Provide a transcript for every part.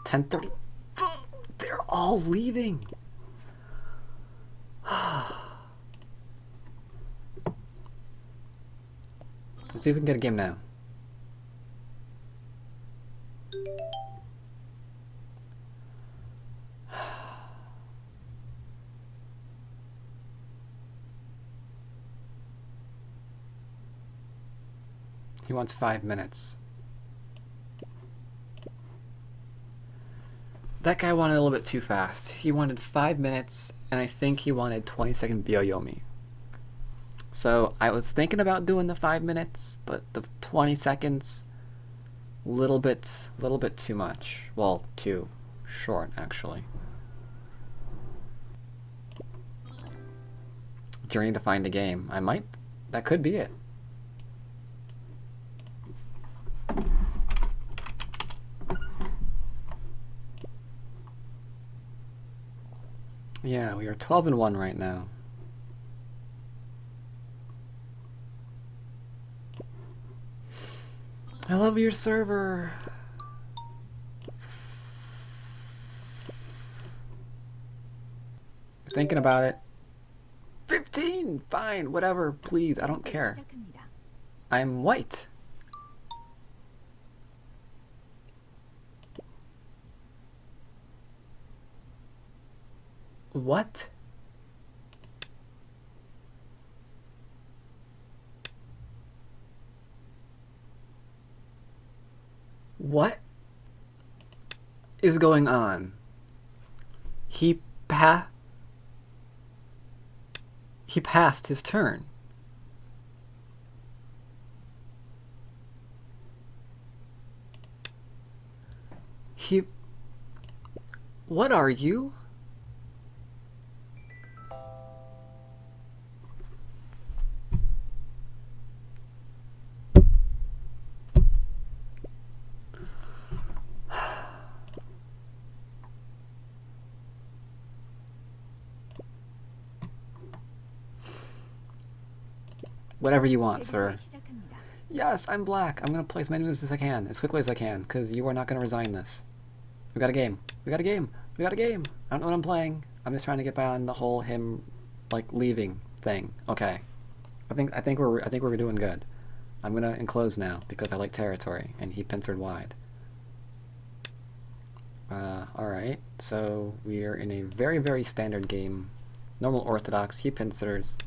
10:30. They're all leaving. Let's see if we can get a game now. He wants 5 minutes. That guy wanted a little bit too fast. He wanted 5 minutes, and I think he wanted 20-second Byoyomi. So I was thinking about doing the 5 minutes, but the 20 seconds, little bit too much. Well, too short, actually. Journey to find a game. That could be it. Yeah, we are 12-1 right now. I love your server. Thinking about it. 15! Fine, whatever, please, I don't care. I'm white. What? What is going on? He passed his turn. What are you? Whatever you want, sir. Yes, I'm black. I'm gonna play as many moves as I can, as quickly as I can, because you are not gonna resign this. We got a game. We got a game. We got a game. I don't know what I'm playing. I'm just trying to get by on the whole him, like, leaving thing. Okay. I think we're doing good. I'm gonna enclose now because I like territory, and he pincered wide. Alright, so we're in a very, very standard game. Normal orthodox, he pincers.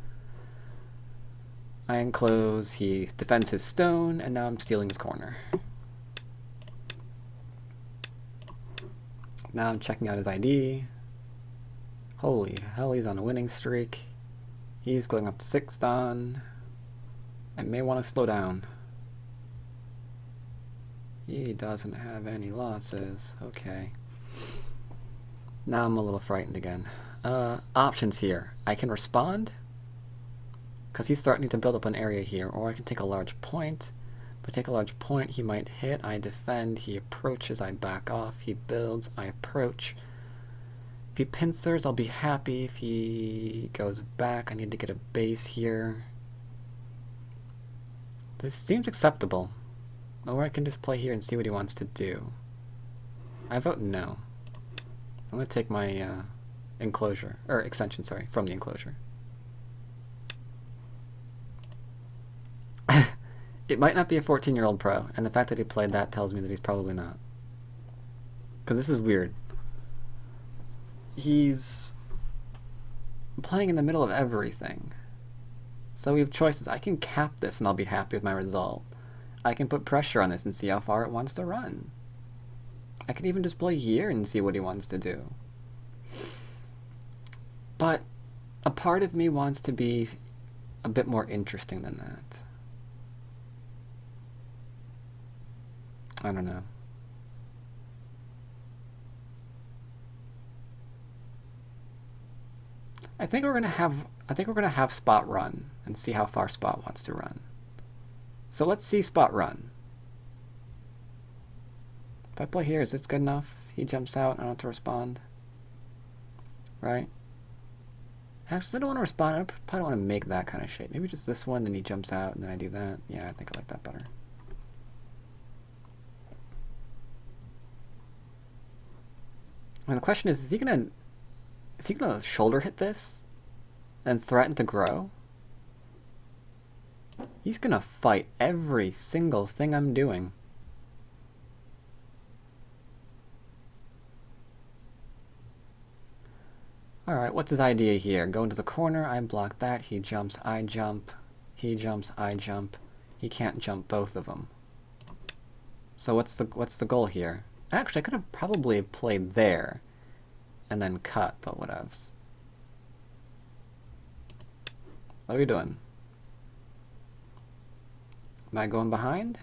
I enclose, he defends his stone, and now I'm stealing his corner. Now I'm checking out his ID. Holy hell, he's on a winning streak. He's going up to 6 dan. I may want to slow down. He doesn't have any losses. Okay. Now I'm a little frightened again. Options here. I can respond, because he's starting to build up an area here, or I can take a large point. If I take a large point, he might hit, I defend, he approaches, I back off, he builds, I approach. If he pincers, I'll be happy. If he goes back, I need to get a base here. This seems acceptable. Or I can just play here and see what he wants to do. I vote no. I'm going to take my enclosure, or extension, sorry, from the enclosure. It might not be a 14-year-old pro, and the fact that he played that tells me that he's probably not. Because this is weird. He's playing in the middle of everything. So we have choices. I can cap this and I'll be happy with my result. I can put pressure on this and see how far it wants to run. I can even just play here and see what he wants to do. But a part of me wants to be a bit more interesting than that. I don't know. I think we're gonna have Spot run and see how far Spot wants to run. So let's see Spot run. If I play here, is this good enough? He jumps out, I don't have to respond. Right? Actually, I don't want to respond. I probably don't want to make that kind of shape. Maybe just this one, then he jumps out, and then I do that. Yeah, I think I like that better. And the question is he gonna shoulder hit this and threaten to grow? He's gonna fight every single thing I'm doing. Alright, what's his idea here? Go into the corner, I block that, he jumps, I jump, he jumps, I jump. He can't jump both of them. So what's the goal here? Actually, I could have probably played there and then cut, but whatevs. What are we doing? Am I going behind?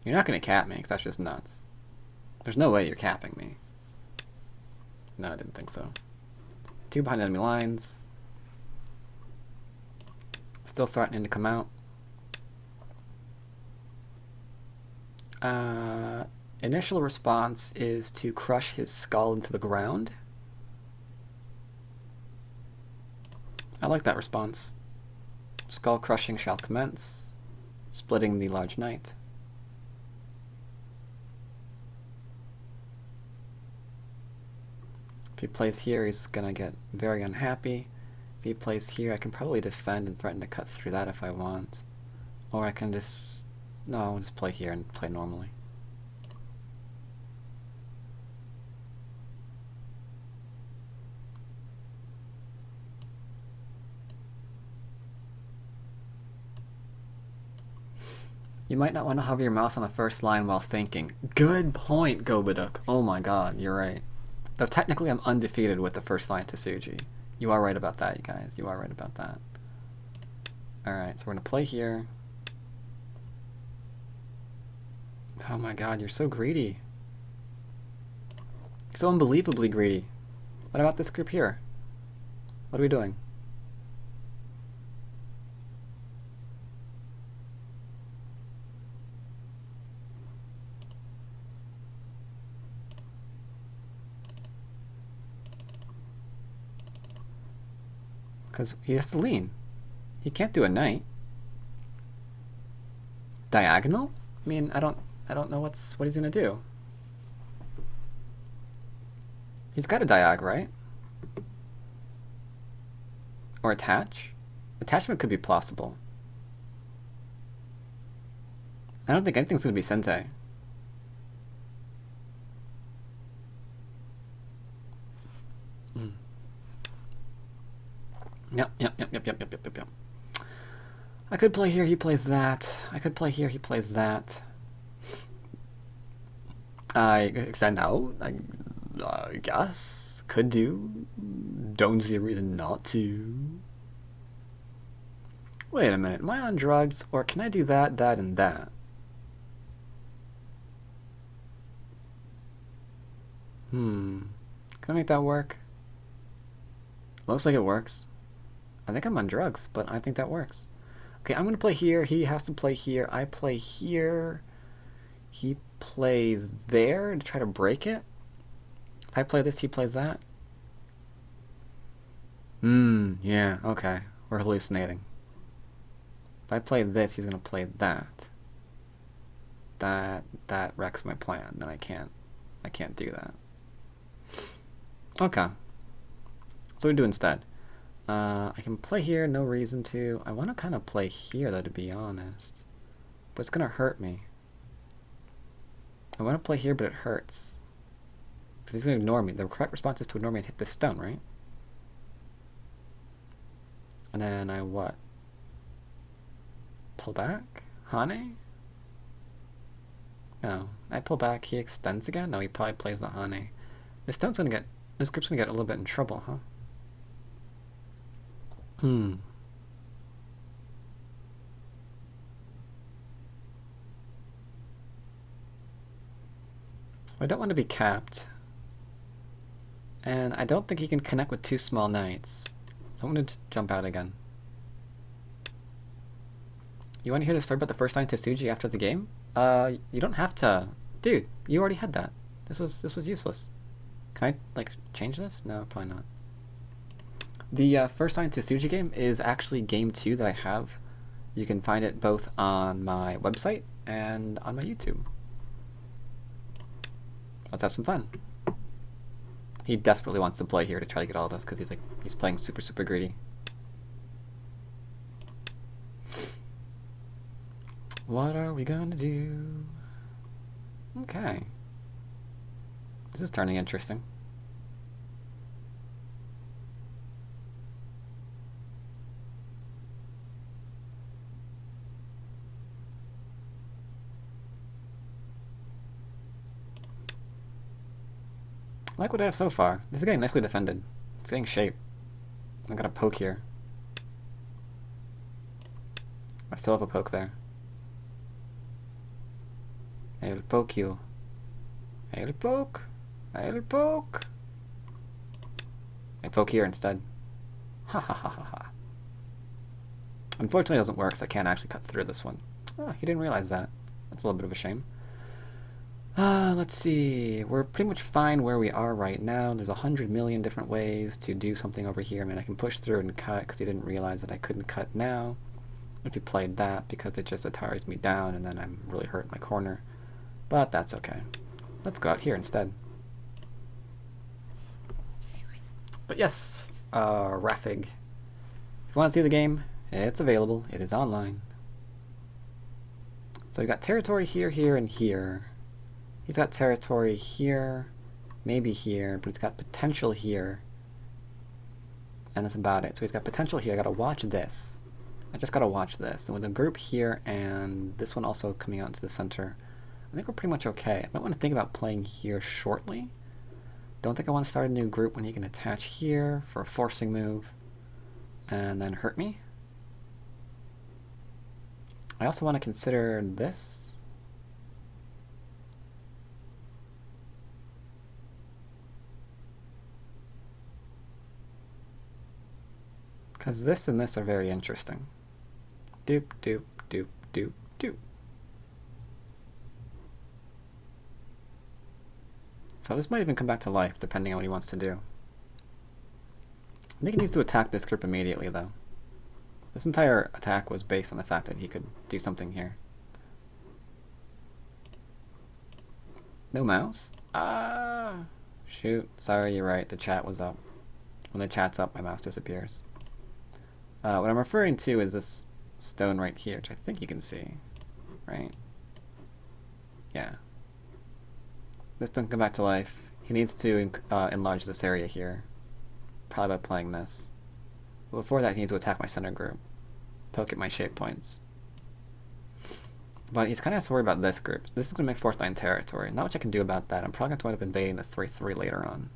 You're not going to cap me, because that's just nuts. There's no way you're capping me. No, I didn't think so. 2 behind enemy lines. Still threatening to come out. Initial response is to crush his skull into the ground. I like that response. Skull crushing shall commence. Splitting the large knight. If he plays here, he's gonna get very unhappy. If he plays here, I can probably defend and threaten to cut through that if I want. Or I can just... no, I'll just play here and play normally. You might not want to hover your mouse on the first line while thinking. Good point, Gobaduk. Oh my god, you're right. Though technically I'm undefeated with the first line Tsuji. You are right about that, you guys. You are right about that. Alright, so we're going to play here. Oh my god, you're so greedy. So unbelievably greedy. What about this group here? What are we doing? Because he has to lean. He can't do a knight. Diagonal? I mean, I don't know what he's gonna do. He's got a diag, right? Or attach? Attachment could be plausible. I don't think anything's gonna be sente. Yep. I could play here, he plays that. I could play here, he plays that. I extend out, I guess. Could do. Don't see a reason not to. Wait a minute, am I on drugs? Or can I do that, that, and that? Can I make that work? Looks like it works. I think I'm on drugs, but I think that works. Okay, I'm going to play here. He has to play here. I play here. He plays there to try to break it. If I play this, he plays that. Yeah, okay. We're hallucinating. If I play this, he's going to play that. That wrecks my plan. Then I can't do that. Okay. So what do we do instead? I can play here, no reason to. I want to kind of play here, though, to be honest. But it's going to hurt me. I want to play here, but it hurts. Because he's going to ignore me. The correct response is to ignore me and hit this stone, right? And then I what? Pull back? Hane? No. I pull back, he extends again? No, he probably plays the Hane. This group's going to get a little bit in trouble, huh? I don't want to be capped. And I don't think he can connect with 2 small knights. So I'm going to jump out again. You want to hear the story about the first line Tsuji after the game? You don't have to. Dude, you already had that. This was useless. Can I, like, change this? No, probably not. The first line Tsuji game is actually game 2 that I have. You can find it both on my website and on my YouTube. Let's have some fun. He desperately wants to play here to try to get all this because he's playing super, super greedy. What are we gonna do? Okay. This is turning interesting. I like what I have so far. This is getting nicely defended. It's getting shape. I got a poke here. I still have a poke there. I'll poke you. I'll poke. I'll poke. I poke here instead. Ha ha ha ha ha. Unfortunately it doesn't work, so I can't actually cut through this one. Oh, he didn't realize that. That's a little bit of a shame. Let's see. We're pretty much fine where we are right now. There's 100 million different ways to do something over here. I mean, I can push through and cut because he didn't realize that I couldn't cut now. If he played that, because it just attires me down and then I'm really hurt in my corner. But that's okay. Let's go out here instead. But yes, Rafig. If you want to see the game, it's available. It is online. So we've got territory here, here, and here. He's got territory here, maybe here, but he's got potential here. And that's about it. So he's got potential here. I gotta watch this. I just gotta watch this. And with a group here and this one also coming out into the center, I think we're pretty much okay. I might want to think about playing here shortly. Don't think I want to start a new group when he can attach here for a forcing move and then hurt me. I also want to consider this. Because this and this are very interesting. Doop, doop, doop, doop, doop. So this might even come back to life, depending on what he wants to do. I think he needs to attack this group immediately, though. This entire attack was based on the fact that he could do something here. No mouse? Ah! Shoot. Sorry, you're right. The chat was up. When the chat's up, my mouse disappears. What I'm referring to is this stone right here, which I think you can see. Right? Yeah. This doesn't come back to life. He needs to enlarge this area here. Probably by playing this. But before that, he needs to attack my center group. Poke at my shape points. But he's kind of has to worry about this group. This is going to make force 9 territory. Not much I can do about that. I'm probably going to wind up invading the 3-3 later on.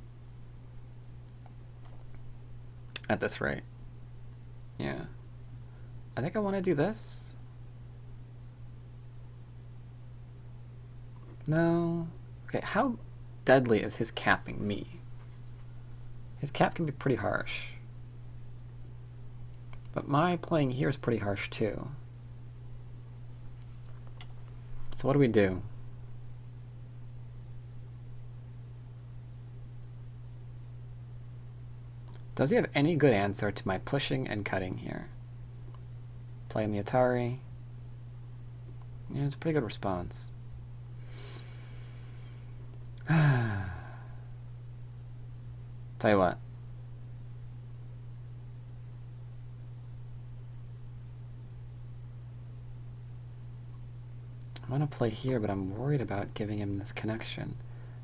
At this rate. Yeah. I think I want to do this. No. Okay, how deadly is his capping me? His cap can be pretty harsh. But my playing here is pretty harsh too. So what do we do? Does he have any good answer to my pushing and cutting here? Playing the Atari. Yeah, it's a pretty good response. Tell you what. I want to play here, but I'm worried about giving him this connection.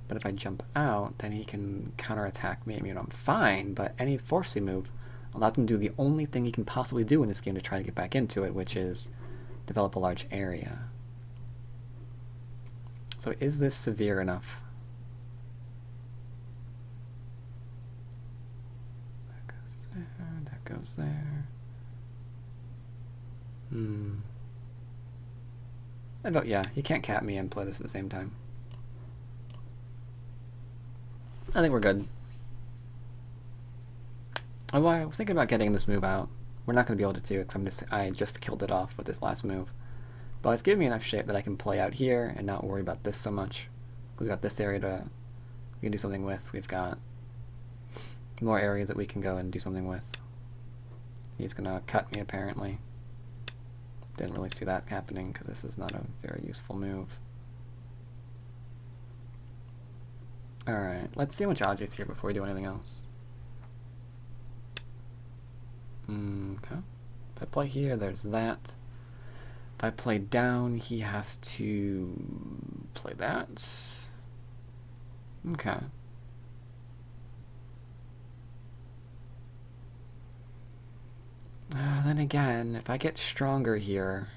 But if I jump out, then he can counterattack me. I mean, I'm fine, but any forcing move allows him to do the only thing he can possibly do in this game to try to get back into it, which is develop a large area. So is this severe enough? That goes there, that goes there. I vote yeah, he can't cap me and play this at the same time. I think we're good. I was thinking about getting this move out. We're not going to be able to do it because I just killed it off with this last move. But it's giving me enough shape that I can play out here and not worry about this so much. We've got this area we can do something with. We've got more areas that we can go and do something with. He's going to cut me apparently. Didn't really see that happening because this is not a very useful move. Alright, let's see how much Aji's here before we do anything else. Okay. If I play here, there's that. If I play down, he has to play that. Okay. Then again, if I get stronger here...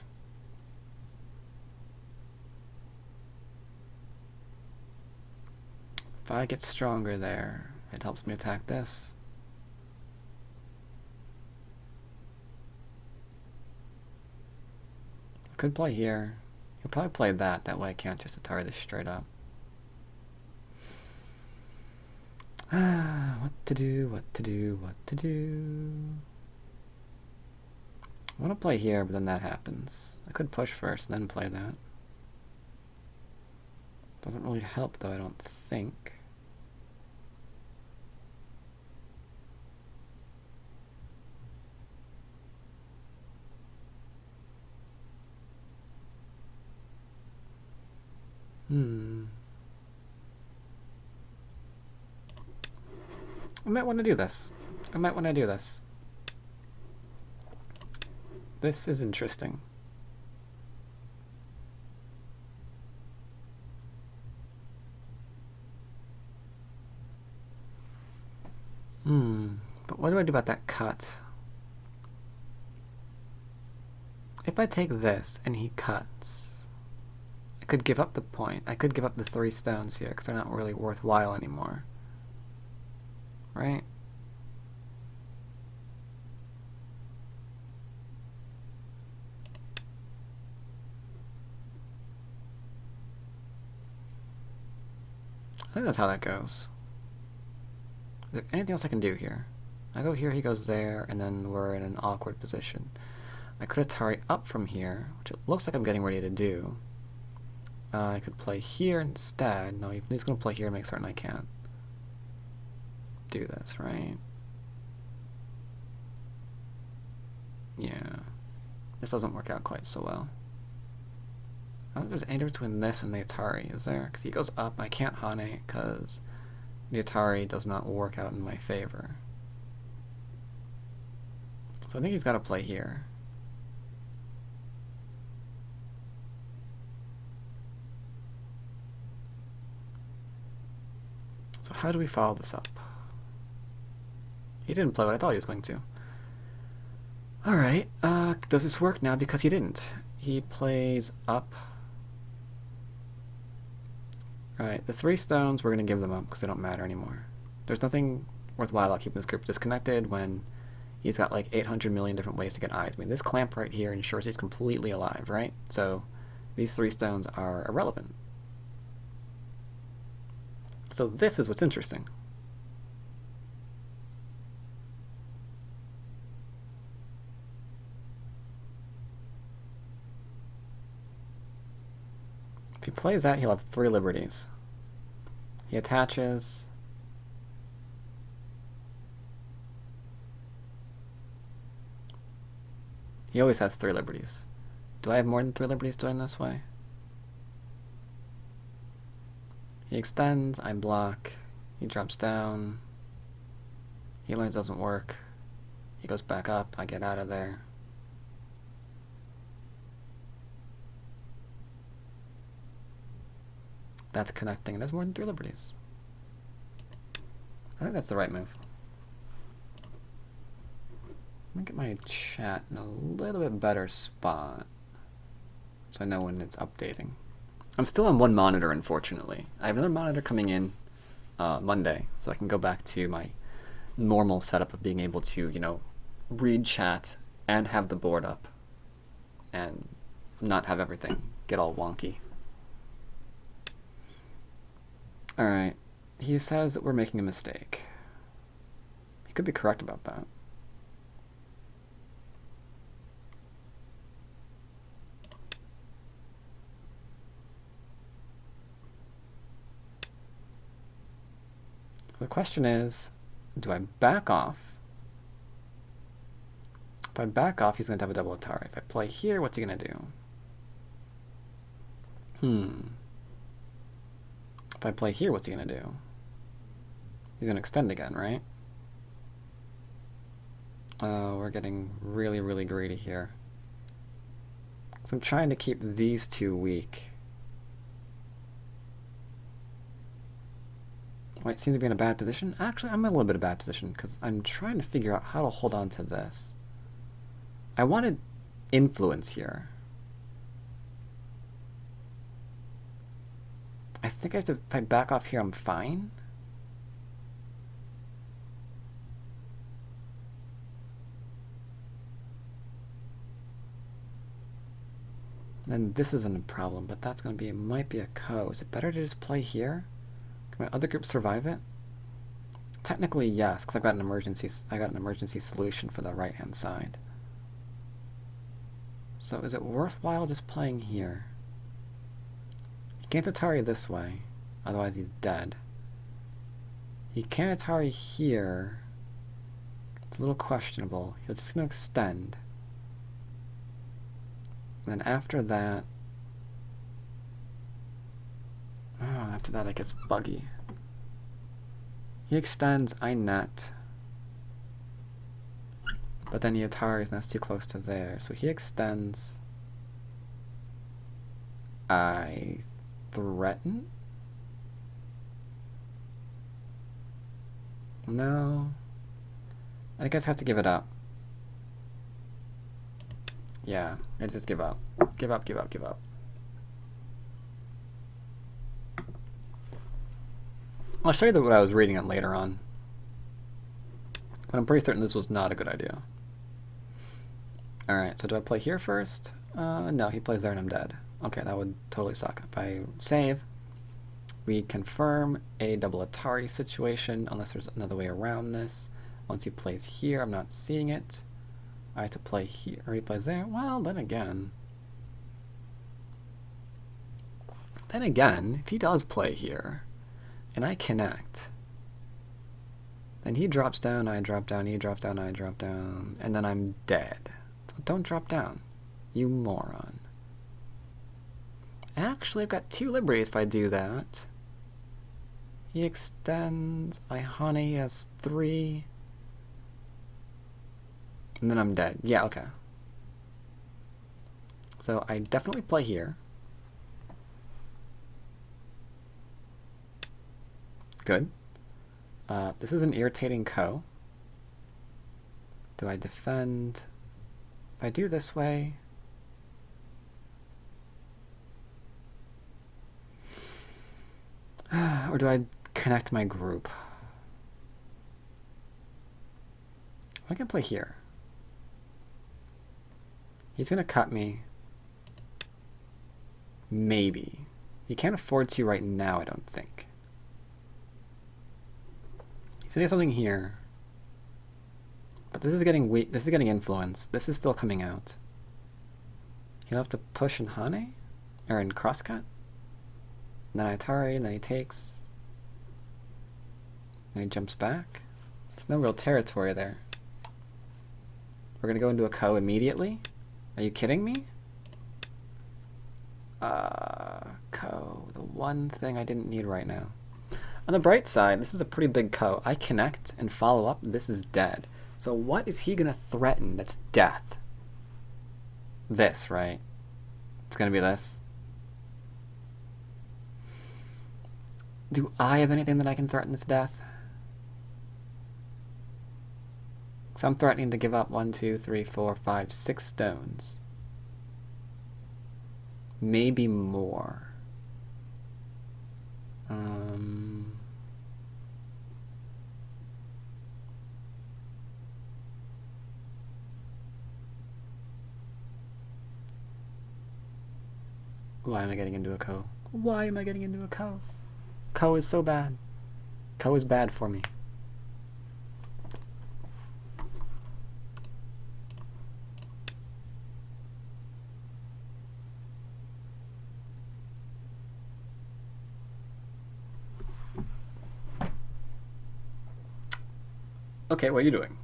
If I get stronger there, it helps me attack this. I could play here. He'll probably play that. That way I can't just Atari this straight up. What to do, what to do, what to do. I want to play here, but then that happens. I could push first, then play that. Doesn't really help, though, I don't think. I might want to do this. This is interesting. But what do I do about that cut? If I take this and he cuts, I could give up the point. I could give up the 3 stones here because they're not really worthwhile anymore. Right? I think that's how that goes. Is there anything else I can do here? I go here, he goes there, and then we're in an awkward position. I could Atari up from here, which it looks like I'm getting ready to do. I could play here instead. No, he's going to play here and make certain I can't do this, right? Yeah. This doesn't work out quite so well. I don't think there's any between this and the Atari, is there? Because he goes up, I can't Hane because the Atari does not work out in my favor. So I think he's got to play here. So how do we follow this up? He didn't play what I thought he was going to. Alright, does this work now? Because he didn't. He plays up. Alright, the 3 stones, we're going to give them up because they don't matter anymore. There's nothing worthwhile about keeping this group disconnected when he's got like 800 million different ways to get eyes. I mean, this clamp right here ensures he's completely alive, right? So these 3 stones are irrelevant. So this is what's interesting. If he plays that, he'll have 3 liberties. He attaches. He always has 3 liberties. Do I have more than 3 liberties doing this way? He extends, I block, he drops down, he learns it doesn't work, he goes back up, I get out of there. That's connecting, and has more than 3 liberties. I think that's the right move. Let me get my chat in a little bit better spot so I know when it's updating. I'm still on one monitor, unfortunately. I have another monitor coming in Monday, so I can go back to my normal setup of being able to, you know, read chat and have the board up and not have everything get all wonky. Alright, he says that we're making a mistake. He could be correct about that. The question is, do I back off? If I back off, he's going to have a double Atari. If I play here, what's he going to do? If I play here, what's he going to do? He's gonna extend again, right? Oh, we're getting really, really greedy here. So I'm trying to keep these two weak. White seems to be in a bad position. Actually, I'm in a little bit of a bad position because I'm trying to figure out how to hold on to this. I wanted influence here. I think I have to, if I back off here, I'm fine. Then this isn't a problem, but that's going to be, it might be a co. Is it better to just play here? Can my other group survive it? Technically, yes, because I got an emergency solution for the right-hand side. So is it worthwhile just playing here? He can't Atari this way, otherwise he's dead. He can't Atari here. It's a little questionable. He's just going to extend. And then after that, after that it gets buggy. He extends, I net. But then he Ataris, and that's too close to there. So he extends. I threaten? No. I guess I have to give it up. Yeah, I just give up. Give up, give up, give up. I'll show you what I was reading on later on. But I'm pretty certain this was not a good idea. Alright, so do I play here first? No, he plays there and I'm dead. Okay, that would totally suck. If I save, we confirm a double Atari situation, unless there's another way around this. Once he plays here, I'm not seeing it. I have to play here, or he plays there. Well, then again, if he does play here, and I connect, then he drops down, I drop down, he drops down, I drop down, and then I'm dead. So don't drop down, you moron. Actually, I've got 2 liberties if I do that. He extends, I honey, he has 3. And then I'm dead. Yeah, okay. So I definitely play here. Good. This is an irritating co. Do I defend? If I do this way... or do I connect my group? I can play here. He's going to cut me. Maybe. He can't afford to right now, I don't think. He's going to do something here. But this is getting weak. This is getting influence. This is still coming out. He'll have to push in Hane? Or in crosscut? And then I Atari, and then he takes. And he jumps back. There's no real territory there. We're going to go into a co immediately? Are you kidding me? Co. The one thing I didn't need right now. On the bright side, this is a pretty big co. I connect and follow up. This is dead. So what is he going to threaten that's death? This, right? It's going to be this. Do I have anything that I can threaten this death? So I'm threatening to give up 1, 2, 3, 4, 5, 6 stones. Maybe more. Why am I getting into a co? Why am I getting into a co? Co is so bad. Co is bad for me. Okay, what are you doing?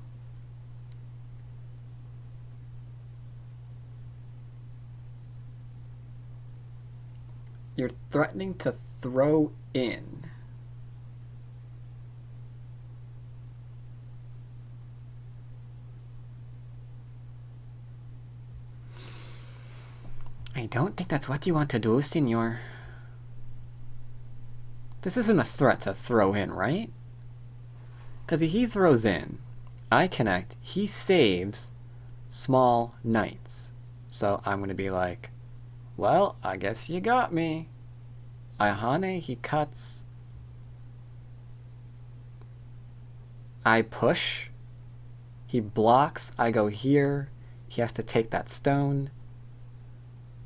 You're threatening to throw in. I don't think that's what you want to do, senor. This isn't a threat to throw in, right? Because he throws in, I connect, he saves small knights. So I'm going to be like, well, I guess you got me. Ayahane, he cuts. I push. He blocks. I go here. He has to take that stone.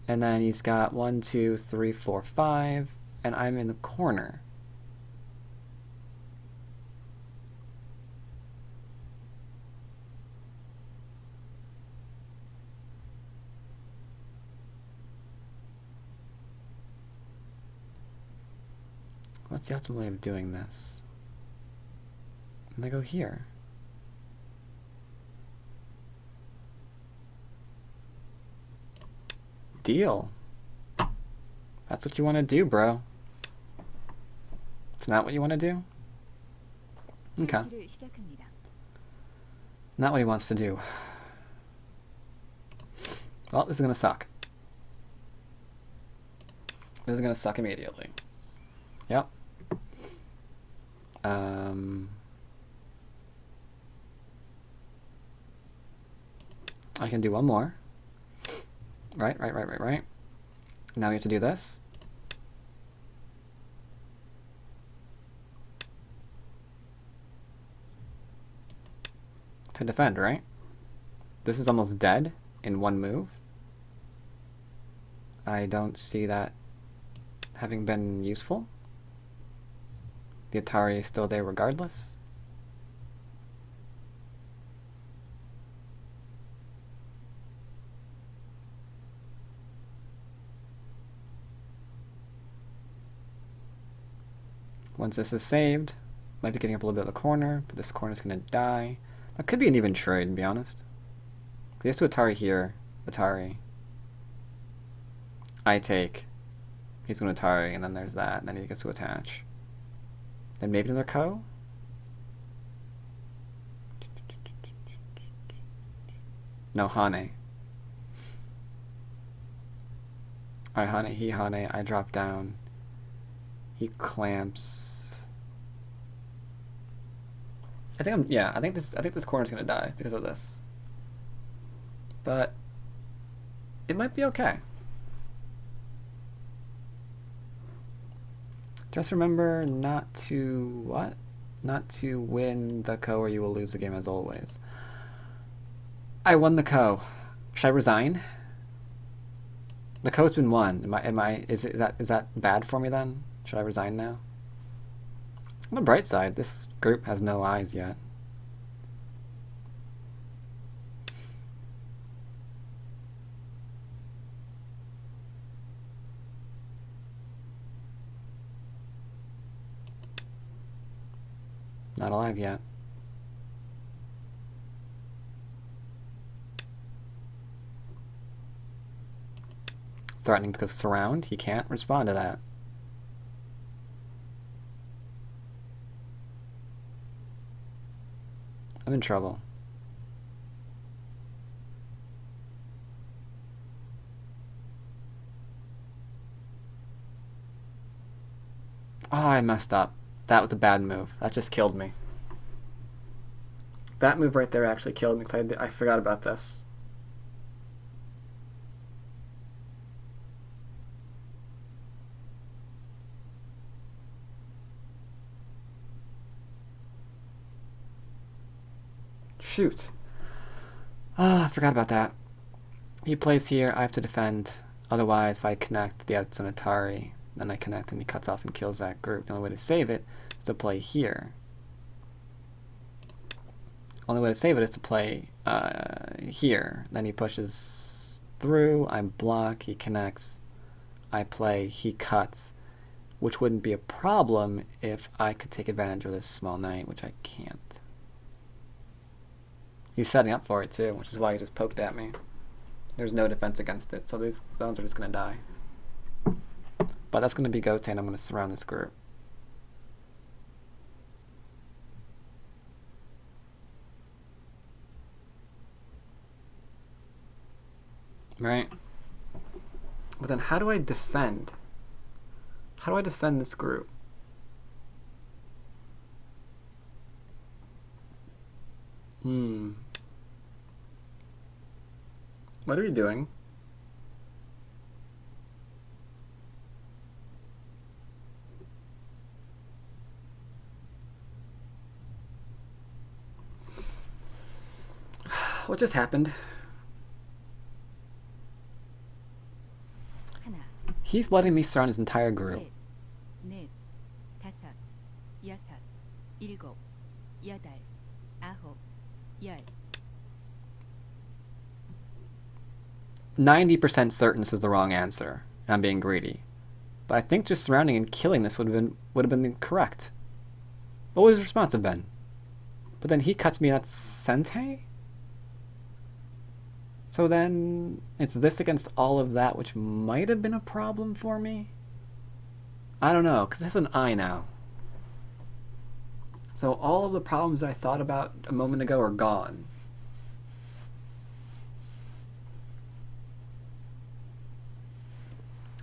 And then he's got 1, 2, 3, 4, 5. And I'm in the corner. What's the optimal way of doing this? And I go here. Deal. That's what you want to do, bro. It's not what you want to do? Okay. Not what he wants to do. Well, this is going to suck. This is going to suck immediately. Yep. I can do one more. Right. Now we have to do this. To defend, right? This is almost dead in one move. I don't see that having been useful. The Atari is still there regardless. Once this is saved, might be getting up a little bit of the corner, but this corner is going to die. That could be an even trade, to be honest. He has to Atari here. Atari. I take. He's going to Atari, and then there's that, and then he gets to attach. Then maybe another Ko? No, Hane. Alright, Hane, Hane, I drop down. He clamps. I think this corner's gonna die because of this. But it might be okay. Just remember not to what? Not to win the Ko or you will lose the game as always. I won the Ko. Should I resign? The Ko's been won. Is that bad for me then? Should I resign now? On the bright side, this group has no eyes yet. Not alive yet. Threatening to surround, he can't respond to that. I'm in trouble. Oh, I messed up. That was a bad move. That just killed me. That move right there actually killed me because I forgot about this. Shoot. Ah, I forgot about that. He plays here, I have to defend. Otherwise, if I connect the Epson Atari, then I connect and he cuts off and kills that group. The only way to save it is to play here. Only way to save it is to play here. Then he pushes through, I block, he connects, I play, he cuts, which wouldn't be a problem if I could take advantage of this small knight, which I can't. He's setting up for it too, which is why he just poked at me. There's no defense against it, so these zones are just going to die. But that's going to be Gote, and I'm going to surround this group. Right? But then how do I defend? How do I defend this group? What are you doing? What just happened? He's letting me surround his entire group. 90% certain this is the wrong answer. I'm being greedy. But I think just surrounding and killing this would have been correct. What would his response have been? But then he cuts me at Sente? So then it's this against all of that, which might have been a problem for me? I don't know, because it has an I now. So all of the problems that I thought about a moment ago are gone.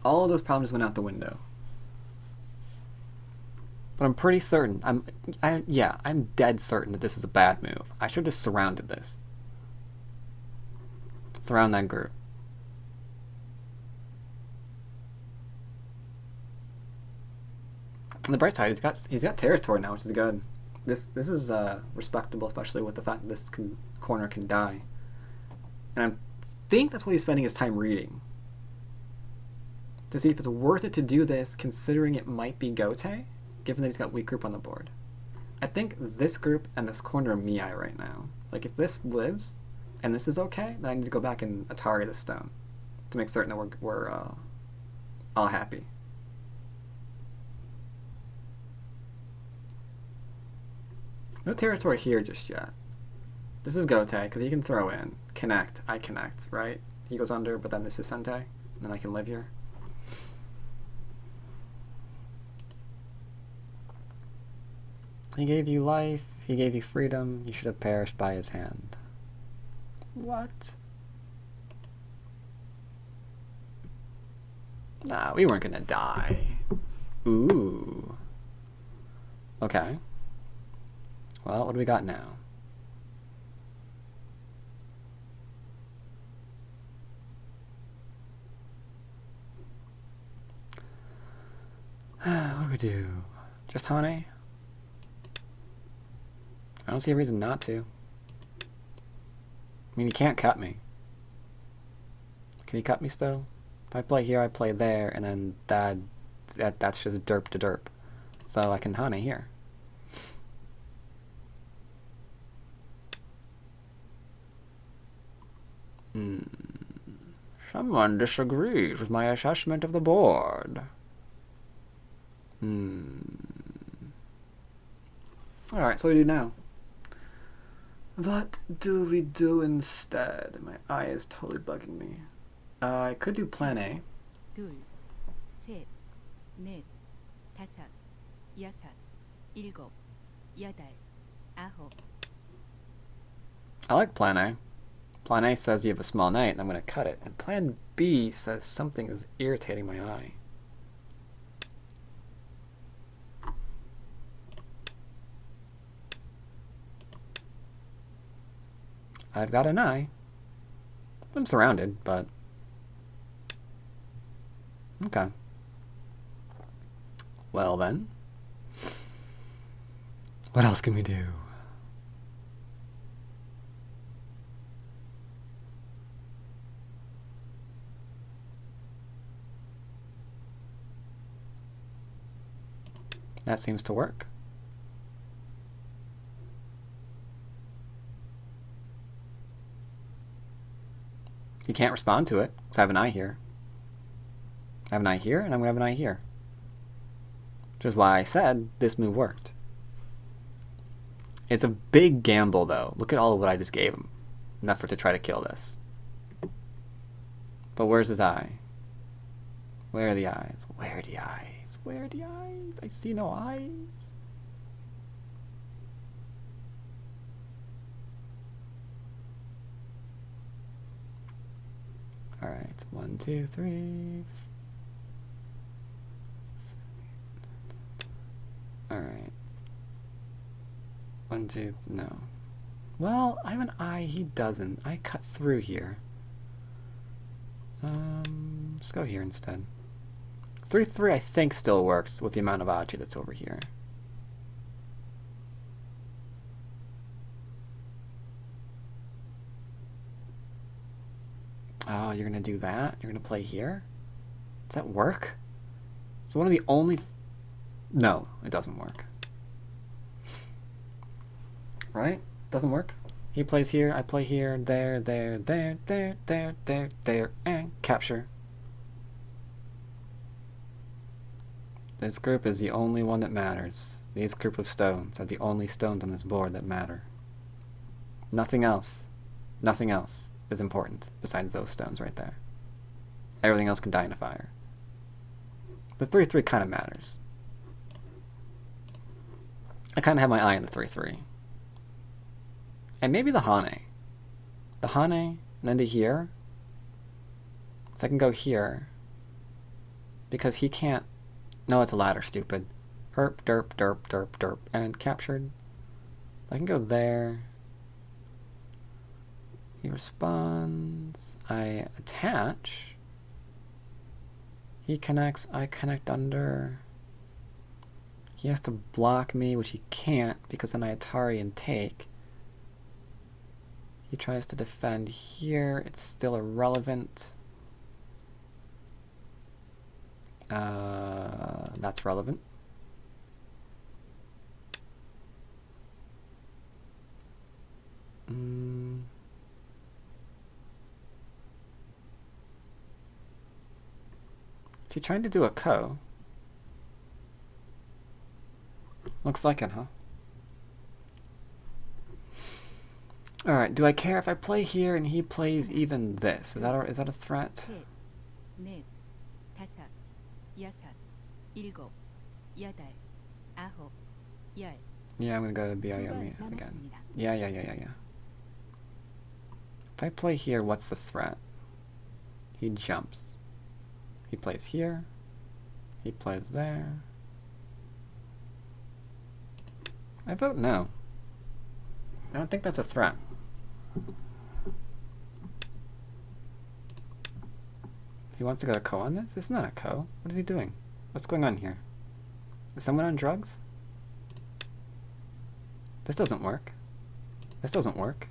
All of those problems went out the window. But I'm pretty certain, I'm dead certain that this is a bad move. I should have just surrounded this. Surround that group. On the bright side, he's got territory now, which is good. This is respectable, especially with the fact that this corner can die. And I think that's what he's spending his time reading. To see if it's worth it to do this, considering it might be Gote, given that he's got weak group on the board. I think this group and this corner are Mii right now. Like, if this lives, and this is okay, then I need to go back and Atari this stone to make certain that we're all happy. No territory here just yet. This is Gote, because he can throw in. Connect. I connect, right? He goes under, but then this is Sente, and then I can live here. He gave you life, he gave you freedom, you should have perished by his hand. What? Nah, we weren't gonna die. Ooh. Okay. Well, what do we got now? What do we do? Just Hane? I don't see a reason not to. I mean, he can't cut me. Can he cut me still? If I play here, I play there, and then that's just derp to derp. So I can Hane here. Someone disagrees with my assessment of the board. Alright, so what do we do now? What do we do instead? My eye is totally bugging me. I could do plan A. 둘, 셋, 넷, 다섯, 여섯, 일곱, 여덟, 아홉. I like plan A. Plan A says you have a small knight, and I'm going to cut it. And plan B says something is irritating my eye. I've got an eye. I'm surrounded, but... Okay. Well then. What else can we do? That seems to work. You can't respond to it, because I have an eye here. I have an eye here, and I'm going to have an eye here. Which is why I said this move worked. It's a big gamble, though. Look at all of what I just gave him. Enough for to try to kill this. But where's his eye? Where are the eyes? Where are the eyes? Where are the eyes? I see no eyes. Alright, 1, 2, 3. Alright. 1, 2, no. Well, I have an I, he doesn't. I cut through here. Let's go here instead. 3, 3 I think still works with the amount of aji that's over here. Oh, you're gonna do that? You're gonna play here? Does that work? It's one of the only... No, it doesn't work. Right? Doesn't work? He plays here, I play here, there, and capture. This group is the only one that matters. These group of stones are the only stones on this board that matter. Nothing else is important besides those stones right there. Everything else can die in a fire. The 3-3 kind of matters. I kind of have my eye on the 3-3. And maybe the Hane. The Hane, and then to here. So I can go here. Because he can't... No, it's a ladder, stupid. Herp, derp, derp, derp, derp, and captured. I can go there. He responds. I attach. He connects. I connect under. He has to block me, which he can't, because then I Atari and take. He tries to defend here. It's still irrelevant. That's relevant. Is he trying to do a ko? Looks like it, huh? Alright, do I care if I play here and he plays even this? Is that a threat? Yeah, I'm gonna go to Biayami again. Yeah. If I play here, what's the threat? He jumps. He plays here. He plays there. I vote no. I don't think that's a threat. He wants to go to ko on this? This is not a ko. What is he doing? What's going on here? Is someone on drugs? This doesn't work. This doesn't work.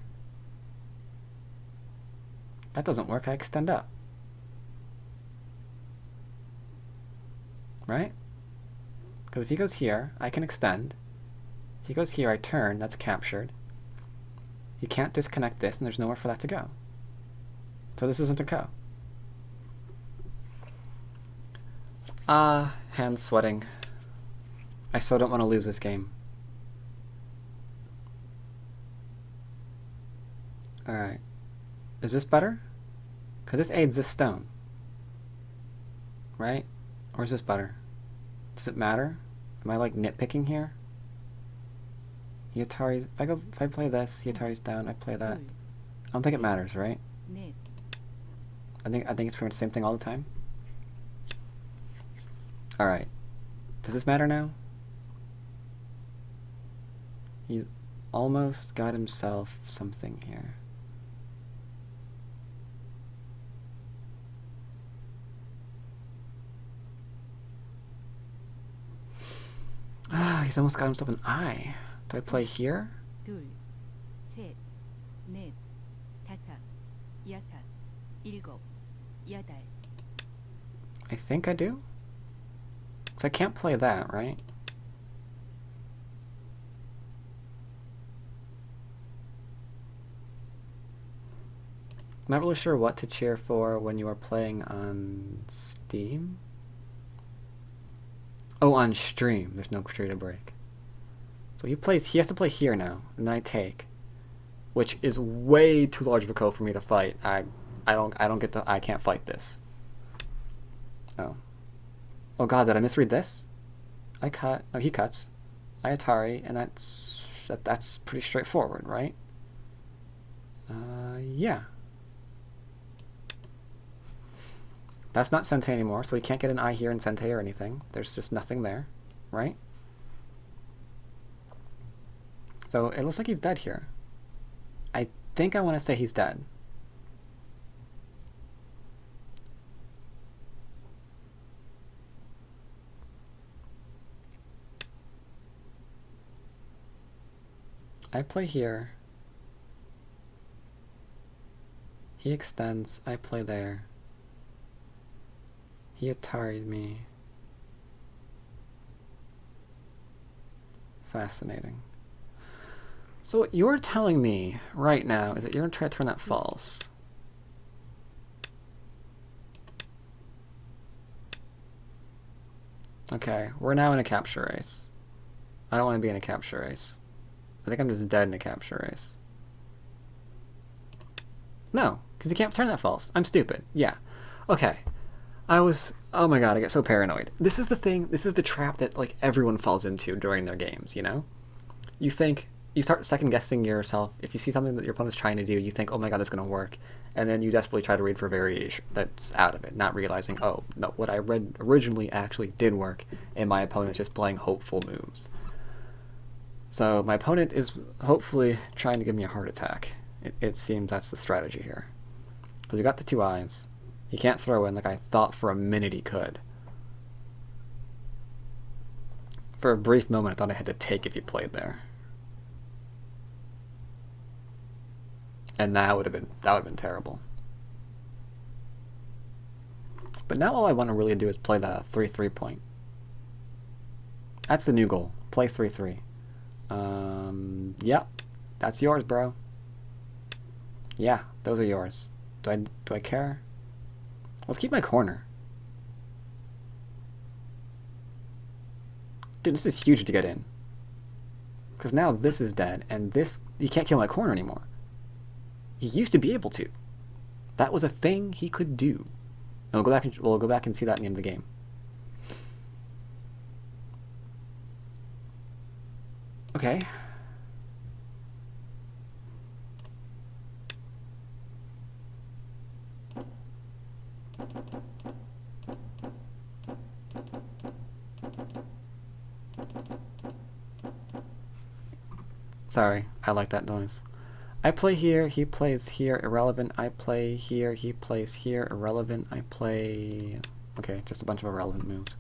That doesn't work. I extend up. Right? Because if he goes here, I can extend. If he goes here, I turn. That's captured. He can't disconnect this, and there's nowhere for that to go. So this isn't a ko. Hands sweating. I so don't want to lose this game. Alright. Is this better? Because this aids this stone. Right? Or is this better? Does it matter? Am I like nitpicking here? He Atari, if I play this, he Atari's down, I play that. I don't think it matters, right? I think it's pretty much the same thing all the time. Alright. Does this matter now? He almost got himself something here. Ah, he's almost got himself an eye. Do I play here? 둘, 셋, 넷, 다섯, 여섯, 일곱, 여덟. I think I do. Because I can't play that, right? I'm not really sure what to cheer for when you are playing on Steam. Oh, on stream. There's no tree to break. So he has to play here now, and then I take. Which is way too large of a ko for me to fight. I can't fight this. Oh. Oh god, did I misread this? I cut. Oh, he cuts. I Atari, and that's pretty straightforward, right? Yeah. That's not Sente anymore, so we can't get an I here in Sente or anything. There's just nothing there, right? So it looks like he's dead here. I think I want to say he's dead. I play here. He extends. I play there. He Atari'd me. Fascinating. So what you're telling me right now is that you're going to try to turn that false. Okay, we're now in a capture race. I don't want to be in a capture race. I think I'm just dead in a capture race. No, because you can't turn that false. I'm stupid. Yeah. Okay. Oh my god, I get so paranoid. This is the thing, this is the trap that like everyone falls into during their games, you know? You start second guessing yourself. If you see something that your opponent's trying to do, you think, oh my god, that's going to work. And then you desperately try to read for variation that's out of it, not realizing, oh, no, what I read originally actually did work, and my opponent's just playing hopeful moves. So my opponent is hopefully trying to give me a heart attack. It seems that's the strategy here. So we got the two eyes. He can't throw in like I thought for a minute he could. For a brief moment, I thought I had to take if he played there. And that would have been terrible. But now all I want to really do is play that 3-3 point. That's the new goal. Play 3-3. Yep. That's yours, bro. Yeah, those are yours. Do I care? Let's keep my corner. Dude, this is huge to get in. Because now this is dead, and this, you can't kill my corner anymore. He used to be able to. That was a thing he could do. And we'll go back and see that in the end of the game. Okay. Sorry, I like that noise. I play here, he plays here, irrelevant. I play here, he plays here, irrelevant. I play... Okay, just a bunch of irrelevant moves.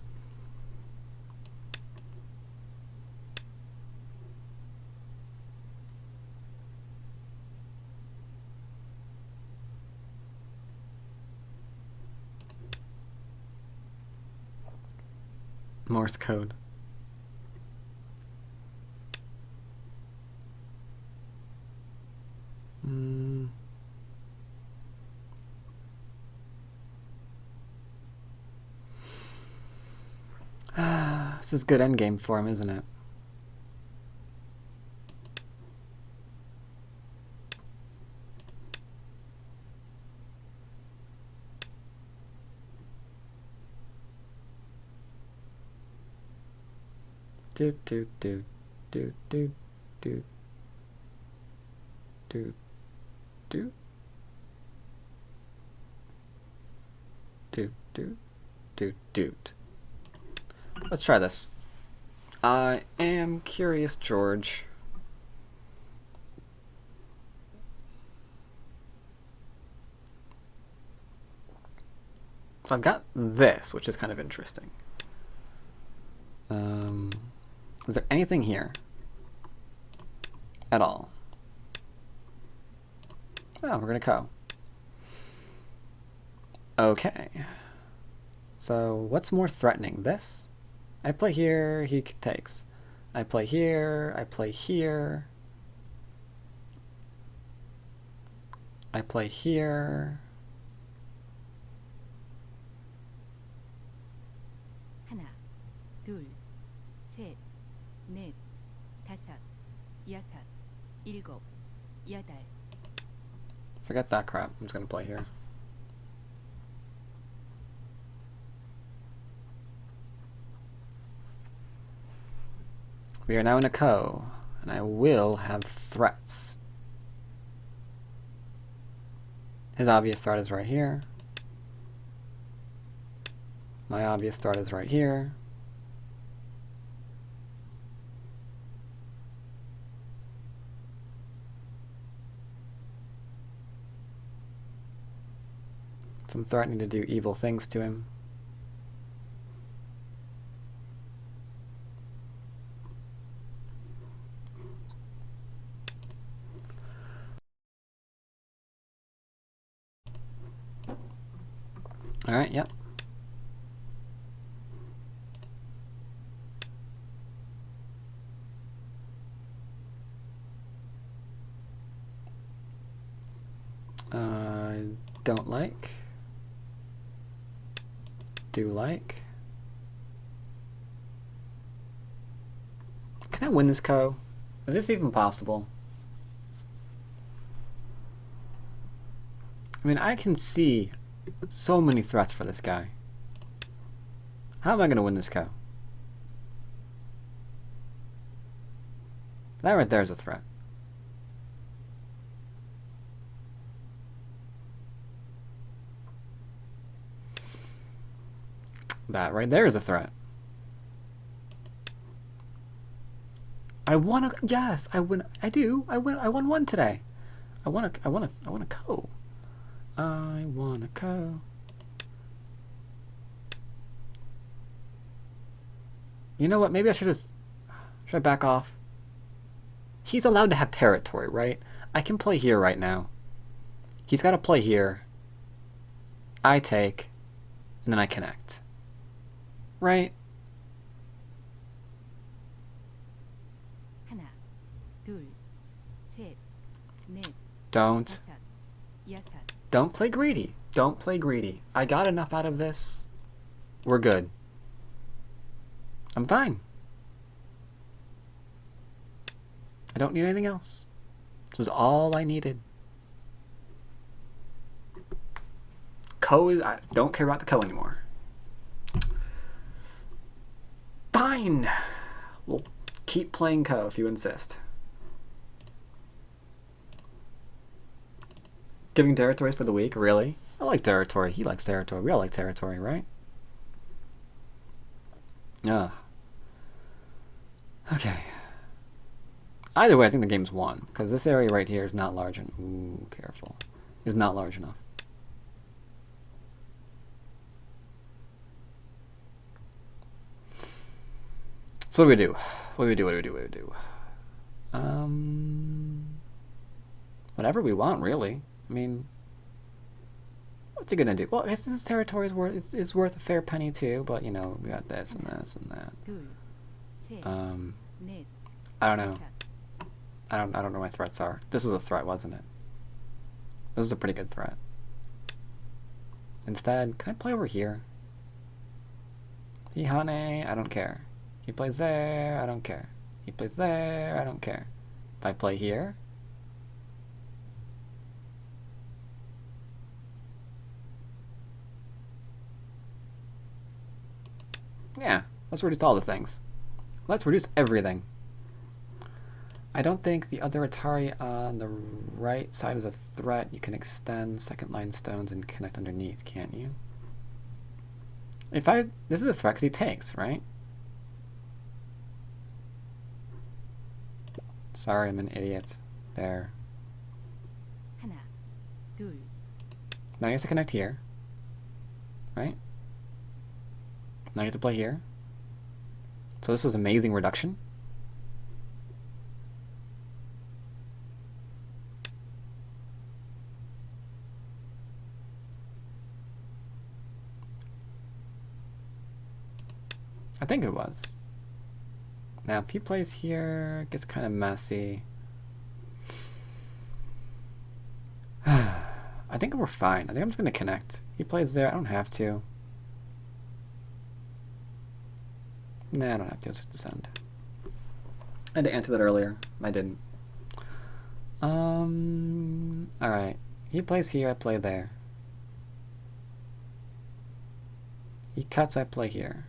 Morse code. This is good endgame for him, isn't it? Do do do do do do do do do do do do. Let's try this. I am curious, George. So I've got this, which is kind of interesting. Is there anything here at all? Oh, we're gonna go. Okay. So what's more threatening? This? I play here, he takes. I play here, I play here. I play here. 하나, 둘, 셋, 넷, 다섯, 여섯, 일곱, 여덟. Forget that crap. I'm just gonna play here. We are now in a ko, and I will have threats. His obvious threat is right here. My obvious start is right here. So I'm threatening to do evil things to him. Alright, yep. Don't like. Do like. Can I win this co? Is this even possible? I mean, I can see so many threats for this guy. How am I going to win this co? That right there is a threat. That right there is a threat. I won a, yes, I win, I do, I won one today. I won a co. I want a co. You know what, maybe I should I back off? He's allowed to have territory, right? I can play here right now. He's got to play here. I take, and then I connect. Right? 하나, 둘, 셋, 넷, Don't. 다섯, 여섯. Don't play greedy. Don't play greedy. I got enough out of this. We're good. I'm fine. I don't need anything else. This is all I needed. Co is, I don't care about the co anymore. Fine. We'll keep playing co if you insist. Giving territories for the week? Really? I like territory. He likes territory. We all like territory, right? Yeah. Okay. Either way, I think the game's won, because this area right here is not large enough. Ooh, careful. Is not large enough. So what do we do? What do we do? What do we do? What do we do? Whatever we want, really. I mean, what's he gonna do? Well, I guess this territory is worth a fair penny too. But you know, we got this and this and that. 둘, 셋, 넷, I don't know. 다섯. I don't know what my threats are. This was a threat, wasn't it? This is a pretty good threat. Instead, can I play over here? He honey, I don't care. He plays there, I don't care. He plays there, I don't care. If I play here, yeah, let's reduce all the things. Let's reduce everything. I don't think the other Atari on the right side is a threat. You can extend second line stones and connect underneath, can't you? This is a threat because he takes, right? Sorry, I'm an idiot. There. 하나, 둘, Now he has to connect here. Right? Now you have to play here. So this was amazing reduction. I think it was. Now if he plays here, it gets kind of messy. I think we're fine. I think I'm just going to connect. He plays there. I don't have to. Nah, I don't have to. Let's descend. I had to answer that earlier. I didn't. Alright. He plays here. I play there. He cuts. I play here.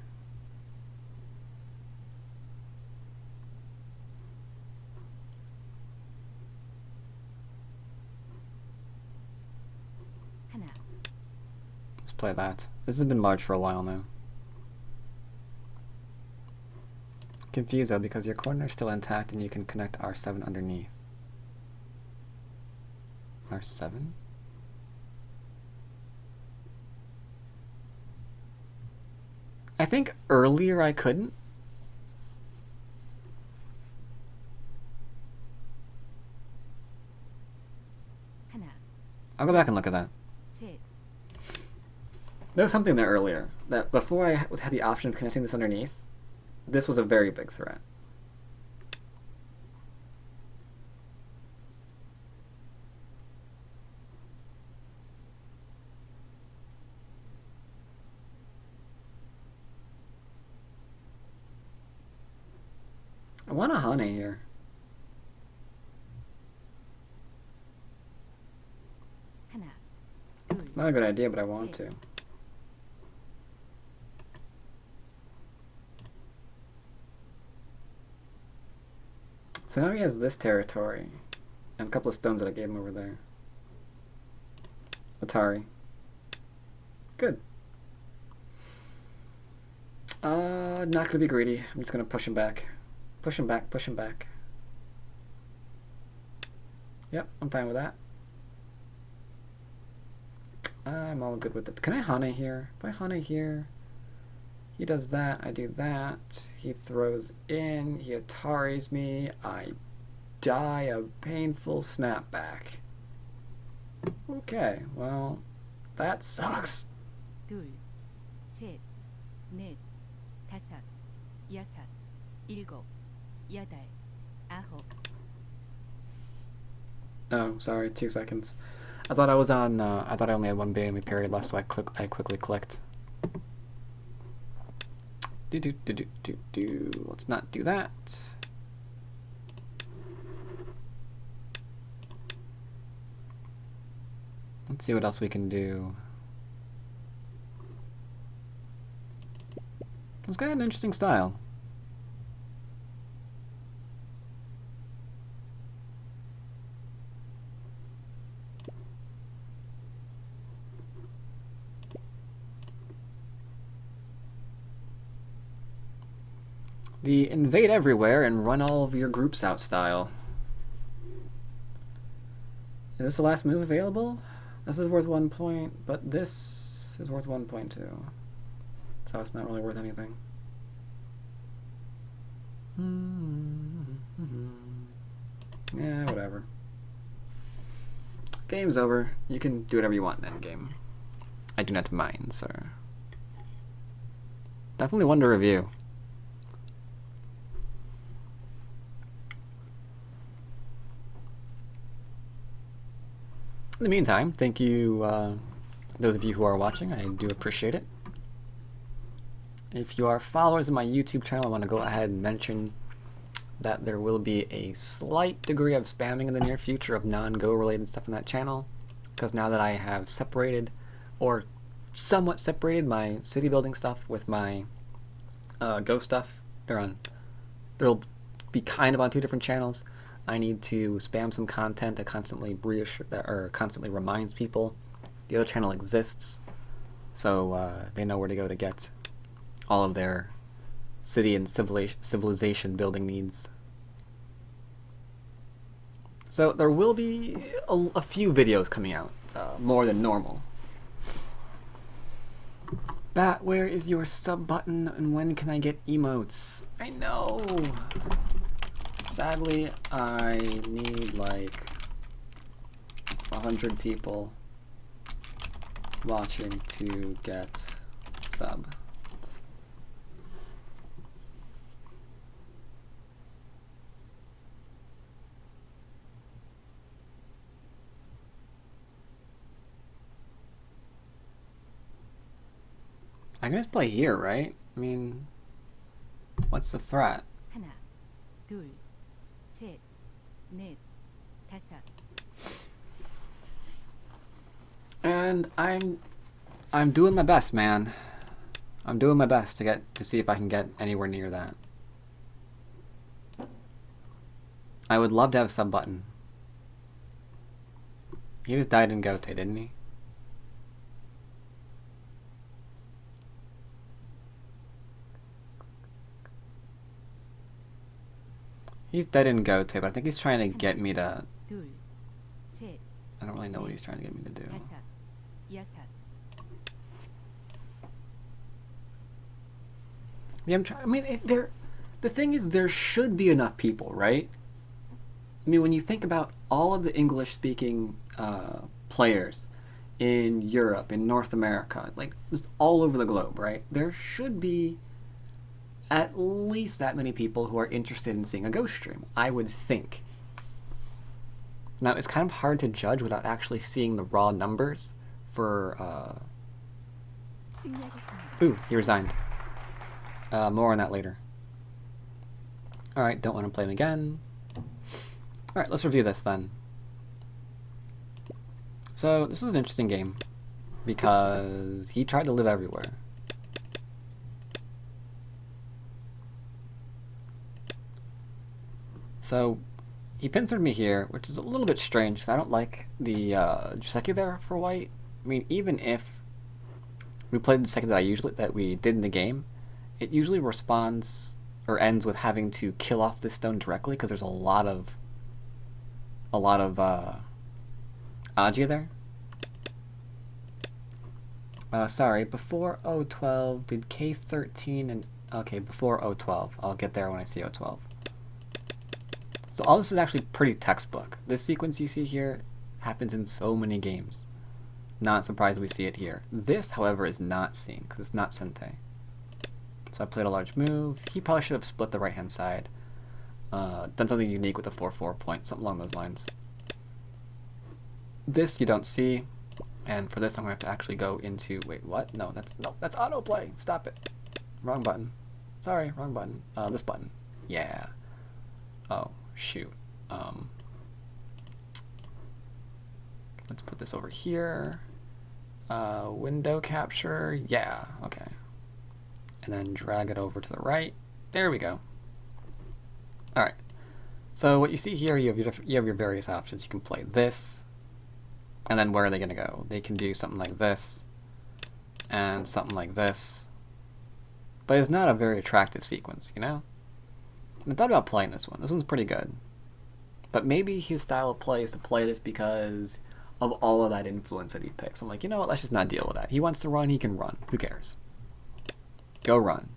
하나, Let's play that. This has been large for a while now. confused though because your coordinate's still intact and you can connect R7 underneath. R7? I think earlier I couldn't. 하나, I'll go back and look at that. 셋, There was something there earlier that before I had the option of connecting this underneath, this was a very big threat. I want a Hane here. 하나, 둘, It's not a good idea, but I want to. So now he has this territory and a couple of stones that I gave him over there. Atari. Good. Not gonna be greedy. I'm just gonna push him back. Push him back, push him back. Yep, I'm fine with that. I'm all good with it. Can I Hane here? If I Hane here, he does that, I do that. He throws in, he Ataris me, I die a painful snapback. Okay, well, that sucks. 둘, 셋, 넷, 다섯, 여섯, 일곱, 여덟, 아홉. Oh, sorry, 2 seconds. I thought I was on, I thought I only had one BME period left, so I quickly clicked. Let's not do that. Let's see what else we can do. This guy had an interesting style. The invade everywhere and run all of your groups out style. Is this the last move available? This is worth 1 point, but this is worth 1.2. So it's not really worth anything. Yeah, whatever. Game's over. You can do whatever you want in endgame. I do not mind, sir. Definitely one to review. In the meantime, thank you, those of you who are watching. I do appreciate it. If you are followers of my YouTube channel, I want to go ahead and mention that there will be a slight degree of spamming in the near future of non-Go related stuff on that channel, because now that I have separated, or somewhat separated, my city building stuff with my Go stuff, they'll be kind of on 2 different channels. I need to spam some content that constantly constantly reminds people the other channel exists, so they know where to go to get all of their city and civilization building needs. So there will be a few videos coming out, more than normal. Bat, where is your sub button and when can I get emotes? I know! Sadly, I need like 100 people watching to get sub. I can just play here, right? I mean, what's the threat? 하나, 둘, 셋, 넷, 다섯. And I'm doing my best, man. I'm doing my best to see if I can get anywhere near that. I would love to have a sub button. He just died in Gote, didn't he? That didn't go to, but I think he's trying to get me to... 둘, 셋, I don't really know what he's trying to get me to do. 다섯, 여섯. Yeah, I'm trying. I mean, the thing is, there should be enough people, right? I mean, when you think about all of the English-speaking players in Europe, in North America, like just all over the globe, right? There should be at least that many people who are interested in seeing a ghost stream, I would think. Now, it's kind of hard to judge without actually seeing the raw numbers for... 승리하셨습니다. Ooh, he resigned. More on that later. Alright, don't want to play him again. Alright, let's review this then. So, this is an interesting game, because he tried to live everywhere. So, he pincered me here, which is a little bit strange, because I don't like the Joseki there for white. I mean, even if we played the Joseki that we did in the game, it usually responds or ends with having to kill off this stone directly, because there's a lot of Aji there. Sorry, before O12, did K13 and... Okay, before O12. I'll get there when I see O12. So all this is actually pretty textbook. This sequence you see here happens in so many games. Not surprised we see it here. This, however, is not seen, because it's not Sente. So I played a large move. He probably should have split the right-hand side. Done something unique with the 4-4 point, something along those lines. This you don't see, and for this I'm going to have to actually go into... Wait, what? No, that's autoplay. Stop it. Wrong button. Sorry, wrong button. This button. Yeah. Oh, shoot. Let's put this over here. Window capture. Yeah, okay. And then drag it over to the right. There we go. Alright. So what you see here, you have your various options. You can play this, and then where are they going to go? They can do something like this, and something like this. But it's not a very attractive sequence, you know? I thought about playing this one. This one's pretty good. But maybe his style of play is to play this because of all of that influence that he picks. I'm like, you know what, let's just not deal with that. He wants to run, he can run. Who cares? Go run.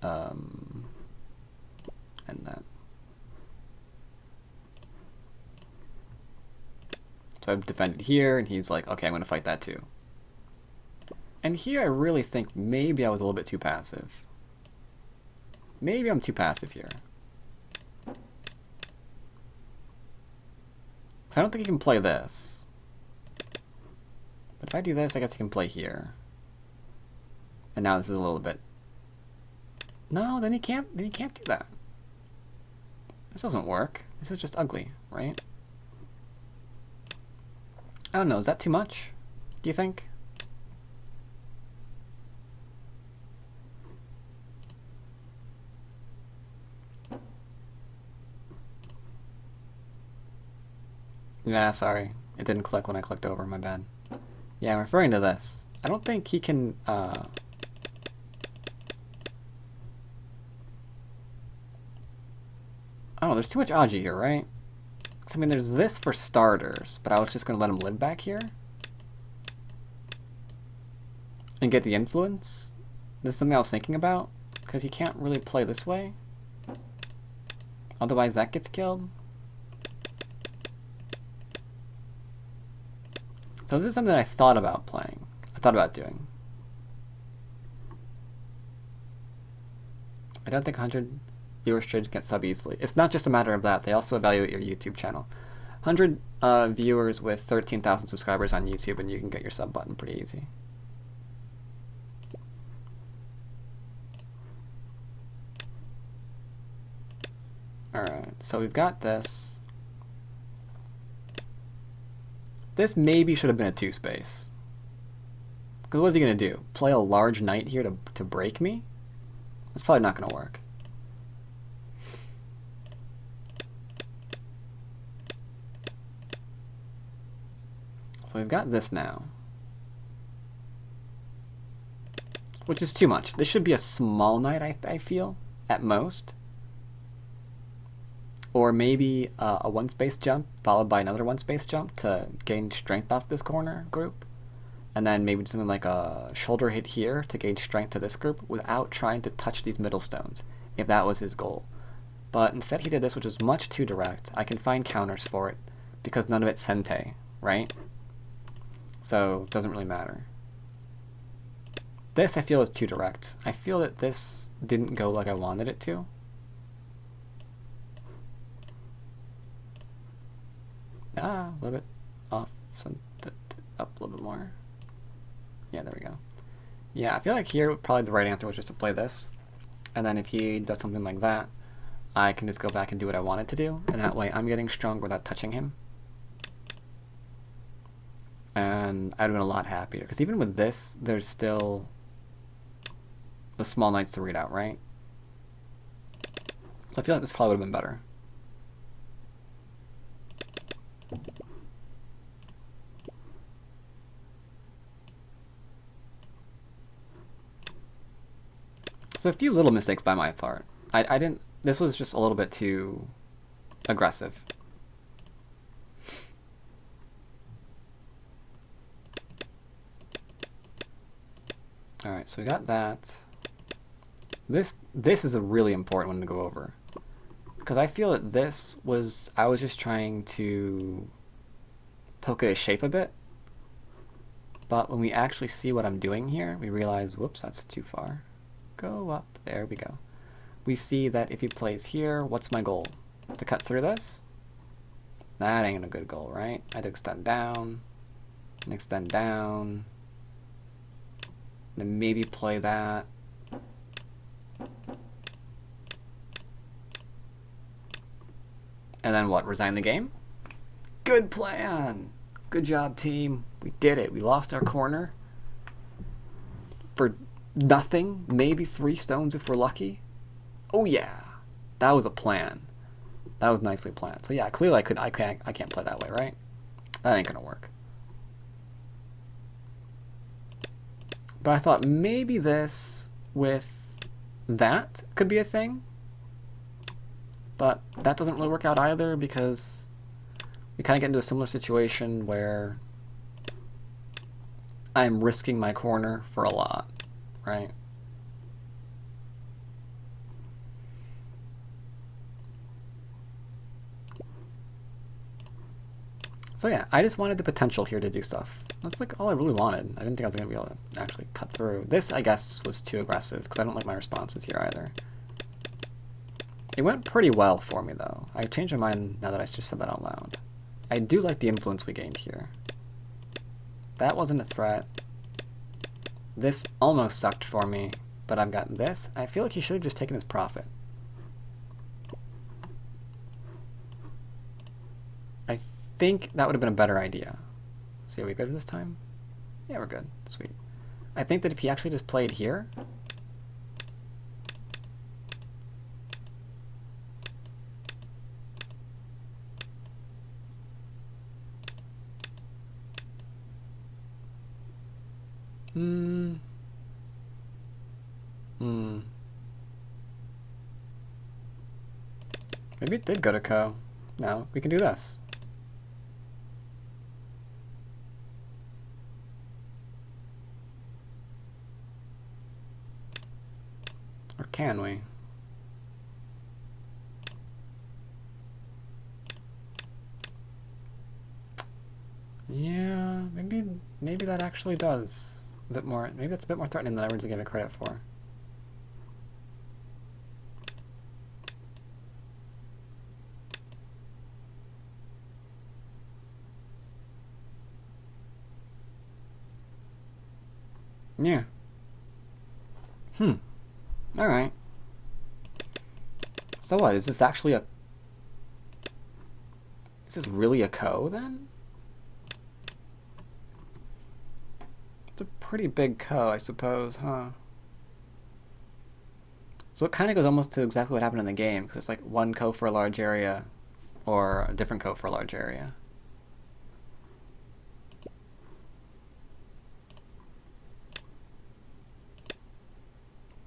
And then. So I've defended here, and he's like, okay, I'm going to fight that too. And here I really think maybe I was a little bit too passive. Maybe I'm too passive here. I don't think he can play this. But if I do this, I guess he can play here. And now this is a little bit... No, then he can't do that. This doesn't work. This is just ugly, right? I don't know, is that too much? Do you think? Yeah, sorry. It didn't click when I clicked over, my bad. Yeah, I'm referring to this. I don't think he can, I don't know, there's too much Aji here, right? I mean, there's this for starters, but I was just going to let him live back here. And get the influence. This is something I was thinking about, because he can't really play this way. Otherwise that gets killed. So this is something that I thought about playing. I thought about doing. I don't think 100 viewers should get sub easily. It's not just a matter of that. They also evaluate your YouTube channel. 100 viewers with 13,000 subscribers on YouTube, and you can get your sub button pretty easy. Alright, so we've got this. This maybe should have been a 2-space. Because what is he going to do? Play a large knight here to break me? That's probably not going to work. So we've got this now. Which is too much. This should be a small knight, I feel. at most. Or maybe a one space jump followed by another one space jump to gain strength off this corner group. And then maybe something like a shoulder hit here to gain strength to this group without trying to touch these middle stones, if that was his goal. But instead he did this, which is much too direct. I can find counters for it, because none of it's Sente, right? So it doesn't really matter. This I feel is too direct. I feel that this didn't go like I wanted it to. A little bit off, up a little bit more. Yeah, there we go. Yeah, I feel like here probably the right answer was just to play this. And then if he does something like that, I can just go back and do what I wanted to do. And that way I'm getting strong without touching him. And I'd have been a lot happier. Because even with this, there's still the small knights to read out, right? So I feel like this probably would have been better. So a few little mistakes by my part. I didn't. This was just a little bit too aggressive. All right, so we got that. This is a really important one to go over, because I feel that this was, I was just trying to poke at his shape a bit. But when we actually see what I'm doing here, we realize, whoops, that's too far. Go up, there we go. We see that if he plays here, what's my goal? To cut through this? That ain't a good goal, right? I'd extend down, and extend down, then maybe play that. And then what, resign the game? Good plan! Good job, team. We did it. We lost our corner for nothing, maybe 3 stones if we're lucky. Oh yeah, that was a plan. That was nicely planned. So yeah, clearly I can't play that way, right? That ain't gonna work. But I thought maybe this with that could be a thing. But that doesn't really work out either, because we kind of get into a similar situation where I'm risking my corner for a lot, right? So yeah, I just wanted the potential here to do stuff. That's like all I really wanted. I didn't think I was going to be able to actually cut through. This, I guess, was too aggressive, because I don't like my responses here either. It went pretty well for me, though. I changed my mind now that I just said that out loud. I do like the influence we gained here. That wasn't a threat. This almost sucked for me, but I've got this. I feel like he should have just taken his profit. I think that would have been a better idea. See, are we good this time? Yeah, we're good. Sweet. I think that if he actually just played here, maybe it did go to Ko. No, we can do this. Or can we? Yeah, maybe that actually does a bit more. Maybe that's a bit more threatening than I originally gave it credit for. Yeah. Alright. So what, is this actually a... Is this really a Ko, then? It's a pretty big Ko, I suppose, huh? So it kind of goes almost to exactly what happened in the game, because it's like one Ko for a large area, or a different Ko for a large area.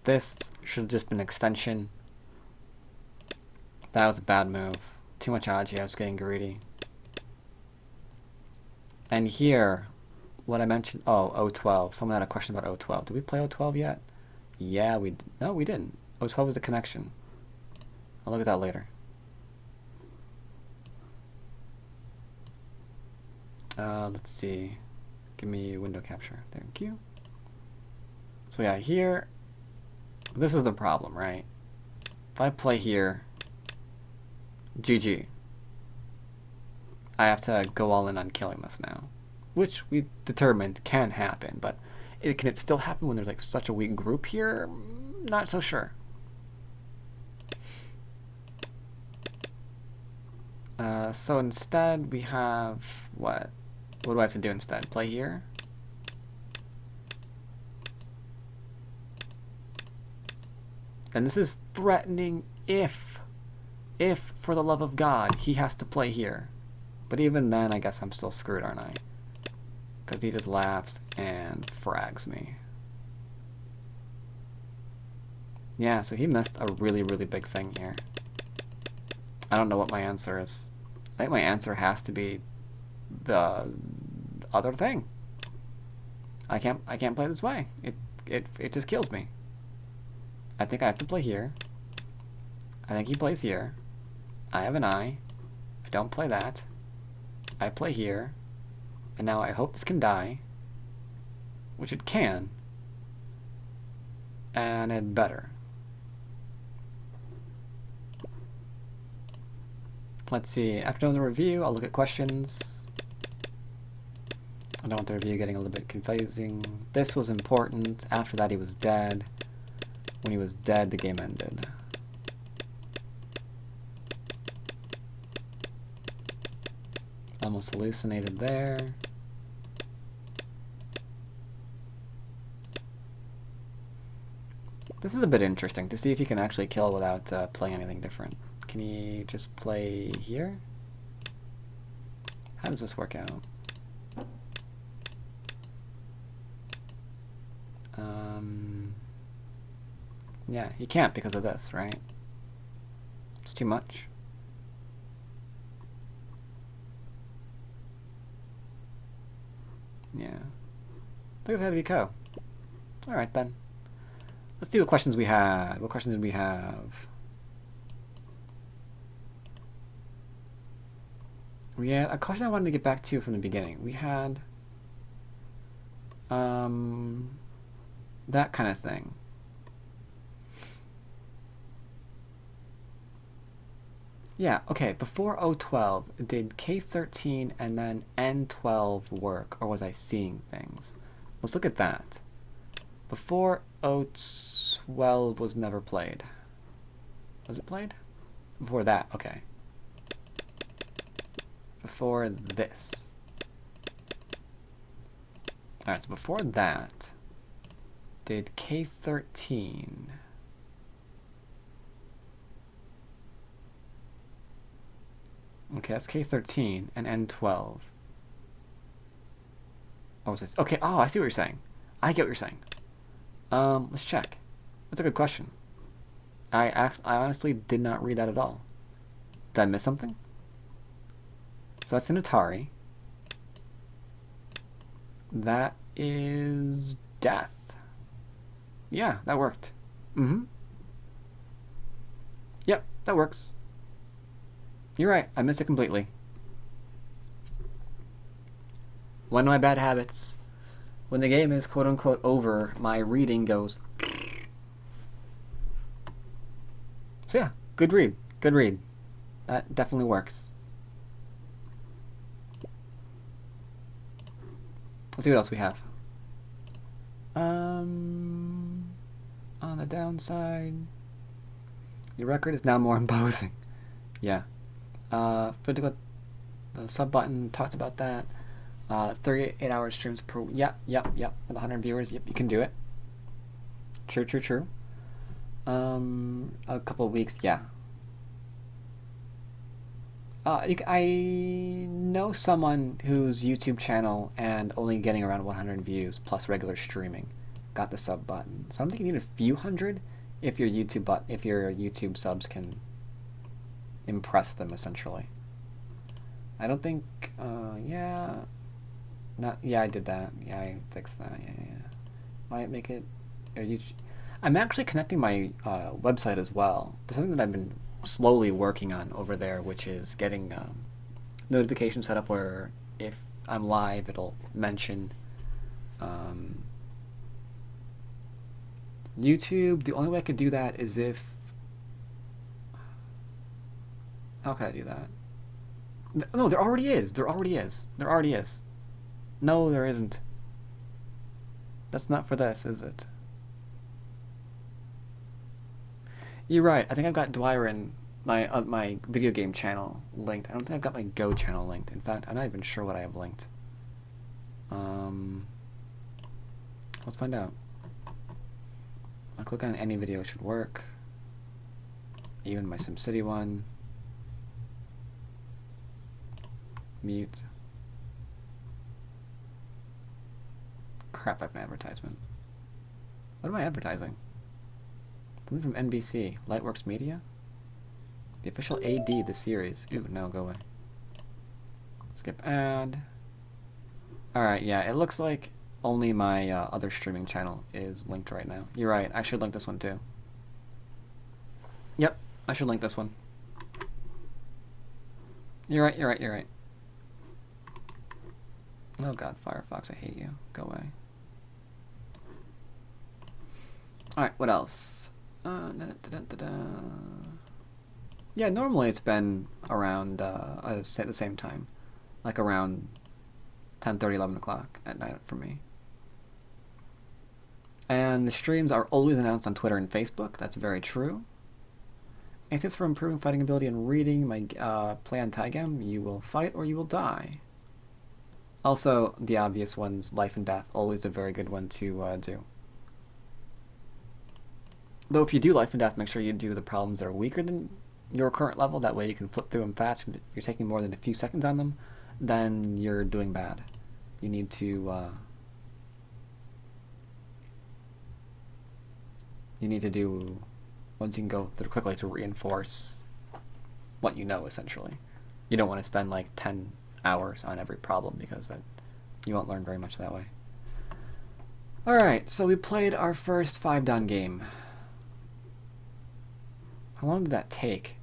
This should have just been an extension That was a bad move. Too much Agi, I was getting greedy. And here, what I mentioned, oh, O12. Someone had a question about O12. Did we play O12 yet? Yeah, no, we didn't. O12 was a connection. I'll look at that later. Let's see. Give me window capture. Thank you. So yeah, here, this is the problem, right? If I play here, GG. I have to go all in on killing this now, which we determined can happen, but can it still happen when there's like such a weak group here? Not so sure. So instead we have what? What do I have to do instead? Play here? And this is threatening if for the love of God, he has to play here. But even then, I guess I'm still screwed, aren't I? Because he just laughs and frags me. Yeah, so he missed a really, really big thing here. I don't know what my answer is. I think my answer has to be the other thing. I can't play this way. It just kills me. I think I have to play here. I think he plays here. I have an eye. I don't play that. I play here. And now I hope this can die. Which it can. And it better. Let's see. After doing the review, I'll look at questions. I don't want the review getting a little bit confusing. This was important. After that, he was dead. When he was dead, the game ended. Almost hallucinated there. This is a bit interesting to see if he can actually kill without playing anything different. Can he just play here? How does this work out? Yeah, he can't because of this, right? It's too much. Yeah. Look at that Vico. Alright then. Let's see what questions we had. What questions did we have? We had a question I wanted to get back to from the beginning. We had that kind of thing. Yeah, okay, before O12, did K13 and then N12 work, or was I seeing things? Let's look at that. Before O12 was never played. Was it played? Before that, okay. Before this. Alright, so before that, did K13... Okay, that's K13 and N12. Oh, what's this? Okay, oh, I see what you're saying. I get what you're saying. Let's check. That's a good question. I honestly did not read that at all. Did I miss something? So that's an Atari. That is death. Yeah, that worked. Yep, that works. You're right, I missed it completely. One of my bad habits. When the game is quote-unquote over, my reading goes... So yeah, good read. Good read. That definitely works. Let's see what else we have. On the downside... Your record is now more imposing. Yeah. The sub button, talked about that. 38-hour streams per... Yep. With 100 viewers, yep, you can do it. True. A couple of weeks, yeah. I know someone whose YouTube channel and only getting around 100 views plus regular streaming got the sub button. So I'm thinking you need a few hundred if your YouTube subs can impress them essentially. I don't think. Yeah. Not. Yeah, I did that. Yeah, I fixed that. Yeah. Might make it. Are you? I'm actually connecting my website as well to something that I've been slowly working on over there, which is getting notifications set up where if I'm live, it'll mention YouTube. The only way I could do that is if. How can I do that? No, there already is. There already is. There already is. No, there isn't. That's not for this, is it? You're right. I think I've got Dwyrin, my video game channel, linked. I don't think I've got my Go channel linked. In fact, I'm not even sure what I have linked. Let's find out. I'll click on any video, it should work. Even my SimCity one. Mute. Crap, I have an advertisement. What am I advertising? Something from NBC. Lightworks Media? The official AD of the series. Ooh, no, go away. Skip ad. Alright, yeah, it looks like only my other streaming channel is linked right now. You're right, I should link this one too. Yep, I should link this one. You're right, you're right, you're right. Oh god, Firefox, I hate you. Go away. Alright, what else? Yeah, normally it's been around the same time. Like around 10:30, 11 o'clock at night for me. And the streams are always announced on Twitter and Facebook. That's very true. Any tips for improving fighting ability and reading my play on Taigam? You will fight or you will die. Also, the obvious ones, life and death, always a very good one to do. Though if you do life and death, make sure you do the problems that are weaker than your current level. That way you can flip through them fast. If you're taking more than a few seconds on them, then you're doing bad. You need to do ones you can go through quickly to reinforce what you know, essentially. You don't want to spend like 10 hours on every problem because you won't learn very much that way. Alright, so we played our first 5-down game. How long did that take?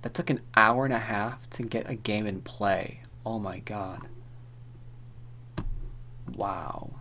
That took an hour and a half to get a game in play. Oh my god. Wow.